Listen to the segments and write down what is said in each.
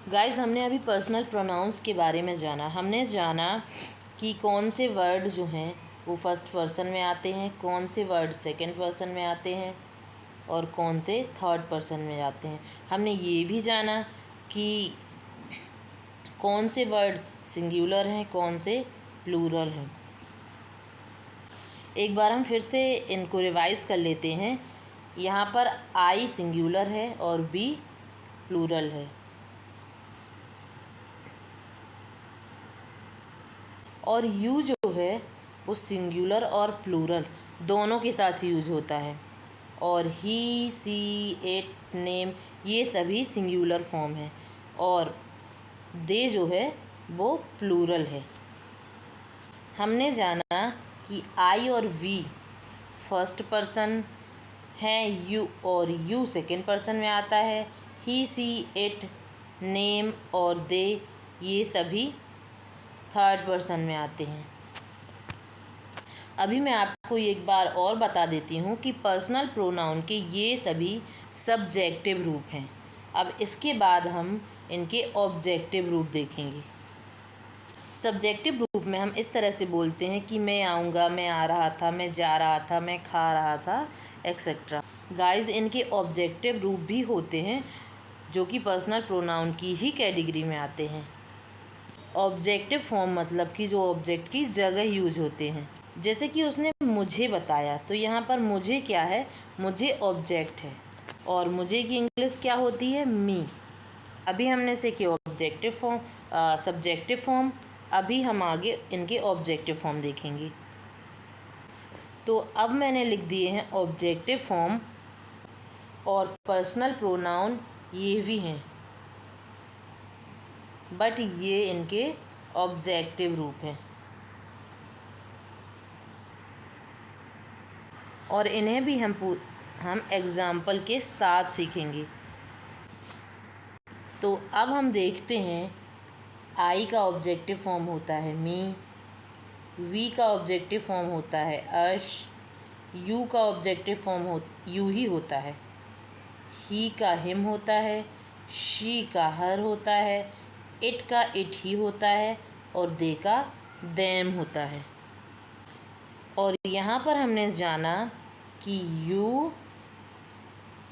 Guys, हमने अभी personal pronouns के बारे में जाना। हमने जाना कि कौन से वर्ड जो हैं वो फर्स्ट पर्सन में आते हैं, कौन से वर्ड सेकंड पर्सन में आते हैं और कौन से थर्ड पर्सन में आते हैं। हमने ये भी जाना कि कौन से वर्ड सिंगुलर हैं, कौन से प्लूरल हैं। एक बार हम फिर से इनको रिवाइज़ कर लेते हैं। यहाँ पर आई सिंगुलर है और बी प्लूरल है। और यू जो है वो सिंगुलर और प्लूरल दोनों के साथ यूज होता है। और ही, सी, इट, नेम ये सभी सिंगुलर फॉर्म है और दे जो है वो प्लूरल है। हमने जाना कि आई और वी फर्स्ट पर्सन है, यू सेकंड पर्सन में आता है। ही, सी, इट, नेम और दे ये सभी थर्ड पर्सन में आते हैं। अभी मैं आपको एक बार और बता देती हूँ कि पर्सनल प्रोनाउन के ये सभी सब्जेक्टिव रूप हैं। अब इसके बाद हम इनके ऑब्जेक्टिव रूप देखेंगे। सब्जेक्टिव रूप में हम इस तरह से बोलते हैं कि मैं आऊँगा, मैं आ रहा था, मैं जा रहा था, मैं खा रहा था, एक्सेट्रा। गाइस, इनके ऑब्जेक्टिव रूप भी होते हैं जो कि पर्सनल प्रोनाउन की ही कैटेगरी में आते हैं। ऑब्जेक्टिव फॉर्म मतलब कि जो ऑब्जेक्ट की जगह यूज होते हैं। जैसे कि उसने मुझे बताया, तो यहाँ पर मुझे क्या है, मुझे ऑब्जेक्ट है और मुझे की इंग्लिश क्या होती है, मी। अभी हमने सीखे ऑब्जेक्टिव फॉर्म, सब्जेक्टिव फॉर्म। अभी हम आगे इनके ऑब्जेक्टिव फॉर्म देखेंगे। तो अब मैंने लिख दिए हैं ऑब्जेक्टिव फॉर्म और पर्सनल प्रोनाउन ये भी हैं, बट ये इनके ऑब्जेक्टिव रूप हैं और इन्हें भी हम एग्ज़ाम्पल के साथ सीखेंगे। तो अब हम देखते हैं, आई का ऑब्जेक्टिव फॉर्म होता है मी, वी का ऑब्जेक्टिव फॉर्म होता है अश, यू का ऑब्जेक्टिव फॉर्म यू ही होता है, ही का हिम होता है, शी का हर होता है, इट का इट ही होता है और दे का देम होता है। और यहाँ पर हमने जाना कि यू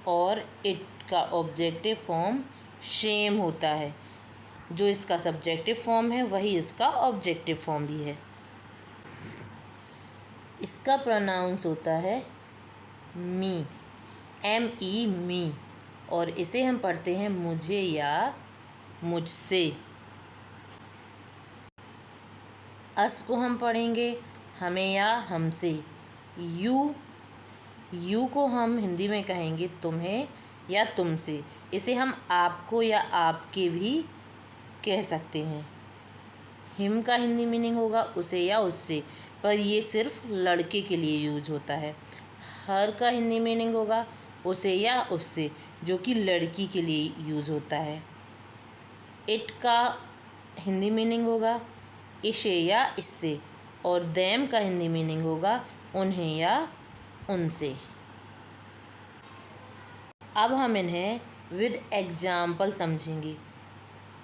और इट का ऑब्जेक्टिव फॉर्म सेम होता है। जो इसका सब्जेक्टिव फॉर्म है वही इसका ऑब्जेक्टिव फॉर्म भी है। इसका प्रोनाउंस होता है मी, ME, मी। और इसे हम पढ़ते हैं मुझे या मुझसे। अस को हम पढ़ेंगे हमें या हमसे। यू को हम हिंदी में कहेंगे तुम्हें या तुमसे। इसे हम आपको या आपके भी कह सकते हैं। हिम का हिंदी मीनिंग होगा उसे या उससे, पर ये सिर्फ लड़के के लिए यूज होता है। हर का हिंदी मीनिंग होगा उसे या उससे, जो कि लड़की के लिए यूज होता है। इट का हिंदी मीनिंग होगा इसे या इससे और देम का हिंदी मीनिंग होगा उन्हें या उनसे। अब हम इन्हें विद एग्जाम्पल समझेंगे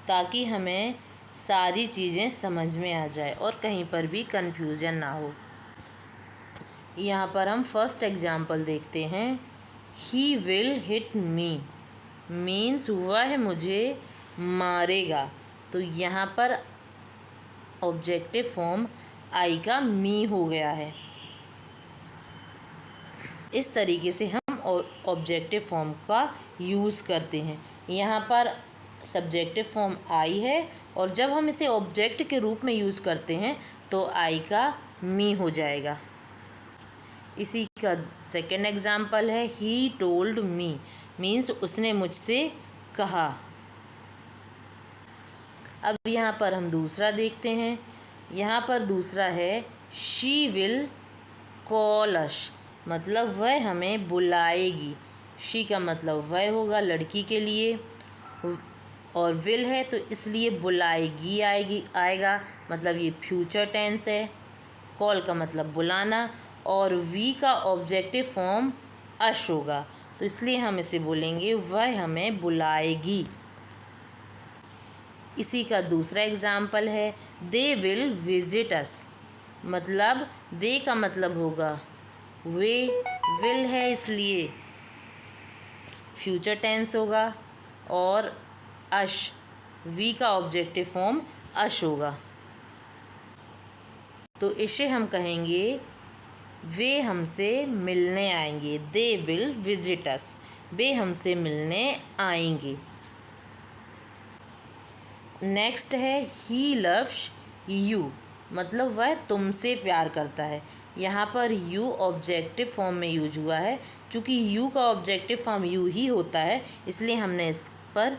ताकि हमें सारी चीज़ें समझ में आ जाए और कहीं पर भी कंफ्यूजन ना हो। यहाँ पर हम फर्स्ट एग्जाम्पल देखते हैं। He will hit me means वह मुझे मारेगा। तो यहाँ पर ऑब्जेक्टिव फॉर्म आई का मी हो गया है। इस तरीके से हम ऑब्जेक्टिव फॉर्म का यूज़ करते हैं। यहाँ पर सब्जेक्टिव फॉर्म आई है और जब हम इसे ऑब्जेक्ट के रूप में यूज़ करते हैं तो आई का मी हो जाएगा। इसी का सेकेंड एग्जाम्पल है ही टोल्ड मी मीन्स उसने मुझसे कहा। अब यहाँ पर हम दूसरा देखते हैं। यहाँ पर दूसरा है शी विल कॉल अस मतलब वह हमें बुलाएगी। शी का मतलब वह होगा लड़की के लिए और विल है तो इसलिए बुलाएगी आएगा, मतलब ये फ्यूचर टेंस है। कॉल का मतलब बुलाना और वी का ऑब्जेक्टिव फॉर्म अश होगा, तो इसलिए हम इसे बोलेंगे वह हमें बुलाएगी। इसी का दूसरा एग्जाम्पल है दे विल विजिट अस। मतलब दे का मतलब होगा वे, विल है इसलिए फ्यूचर टेंस होगा, और अश वी का ऑब्जेक्टिव फॉर्म अश होगा। तो इसे हम कहेंगे वे हमसे मिलने आएंगे। दे विल विजिट अस, वे हमसे मिलने आएंगे। नेक्स्ट है ही लव्स यू, मतलब वह तुमसे प्यार करता है। यहाँ पर यू ऑब्जेक्टिव फॉर्म में यूज हुआ है। चूँकि यू का ऑब्जेक्टिव फॉर्म यू ही होता है, इसलिए हमने इस पर